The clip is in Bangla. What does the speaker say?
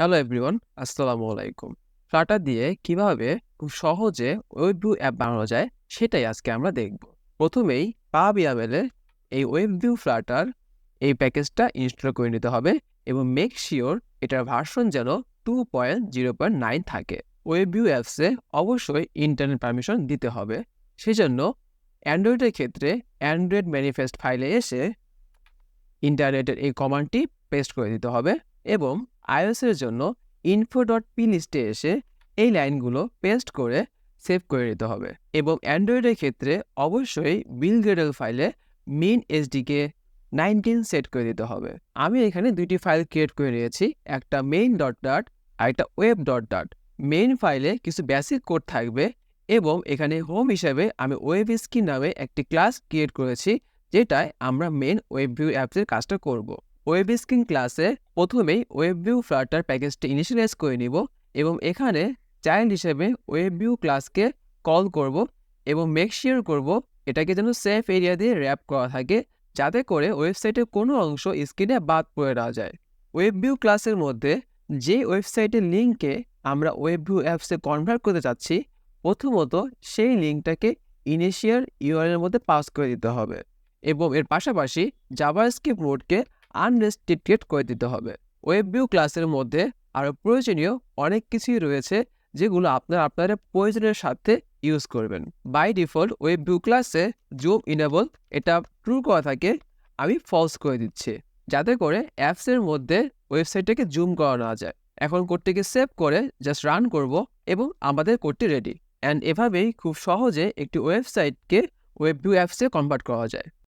হ্যালো এভরিওয়ান, আসসালামু আলাইকুম। ফ্লাটার দিয়ে কিভাবে খুব সহজে ওয়েবভিউ অ্যাপ বানানো যায় সেটাই আজকে আমরা দেখব। প্রথমেই পাওয়ার এই ওয়েবভিউ ফ্লাটার এই প্যাকেজটা ইনস্টল করে নিতে হবে এবং মেক শিওর এটার ভার্সন যেন 2.0.9 থাকে। ওয়েবভিউ অ্যাপসে অবশ্যই ইন্টারনেট পারমিশন দিতে হবে। সেজন্য অ্যান্ড্রয়েডের ক্ষেত্রে অ্যান্ড্রয়েড ম্যানিফেস্ট ফাইলে এসে ইন্টারনেটের এই কমান্ডটি পেস্ট করে দিতে হবে এবং iOS এর জন্য info.p লিস্টে এসে এই লাইনগুলো পেস্ট করে সেভ করে নিতে হবে এবং অ্যান্ড্রয়েডের ক্ষেত্রে অবশ্যই বিল্ড ফাইলে মেইন এসডিকে 19 সেট করে দিতে হবে। আমি এখানে দুইটি ফাইল ক্রিয়েট করে নিয়েছি, একটা মেইন ডট ডট আর একটা ওয়েব ডট ডট। মেইন ফাইলে কিছু বেসিক কোড থাকবে এবং এখানে হোম হিসেবে আমি ওয়েব স্ক্রিন নামে একটি ক্লাস ক্রিয়েট করেছি যেটায় আমরা মেন ওয়েবভিউ অ্যাপসের কাজটা করব। ওয়েব স্ক্রিন ক্লাসে প্রথমেই ওয়েবভিউ ফ্লাটার প্যাকেজটি ইনিশিয়ালাইজ করে নিব এবং এখানে চাইল্ড হিসেবে ওয়েবভিউ ক্লাসকে কল করব এবং মেক শিওর করব এটাকে যেন সেফ এরিয়া দিয়ে র্যাপ করা থাকে যাতে করে ওয়েবসাইটের কোনো অংশ স্ক্রিনে বাদ পড়ে না যায়। ওয়েবভিউ ক্লাসের মধ্যে যে ওয়েবসাইটের লিঙ্কে আমরা ওয়েবভিউ অ্যাপসে কনভার্ট করতে চাচ্ছি প্রথমত সেই লিঙ্কটাকে ইনিশিয়াল ইউআরএল এর মধ্যে পাস করে দিতে হবে এবং এর পাশাপাশি জাভাস্ক্রিপ্ট মোডকে আনরেস্ট্রিক্টেড করে দিতে হবে। ওয়েবভিউ ক্লাসের মধ্যে আরও প্রয়োজনীয় অনেক কিছুই রয়েছে যেগুলো আপনারা প্রয়োজনের সাথে ইউজ করবেন। বাই ডিফল্ট ওয়েবভিউ ক্লাসে জুম ইনেবল এটা ট্রু করা থাকে, আমি ফলস করে দিচ্ছি যাতে করে অ্যাপসের মধ্যে ওয়েবসাইটটাকে জুম করা না যায়। এখন কোডটিকে সেভ করে জাস্ট রান করব এবং আমাদের কোডটি রেডি। অ্যান্ড এভাবেই খুব সহজে একটি ওয়েবসাইটকে ওয়েবভিউ অ্যাপসে কনভার্ট করা যায়।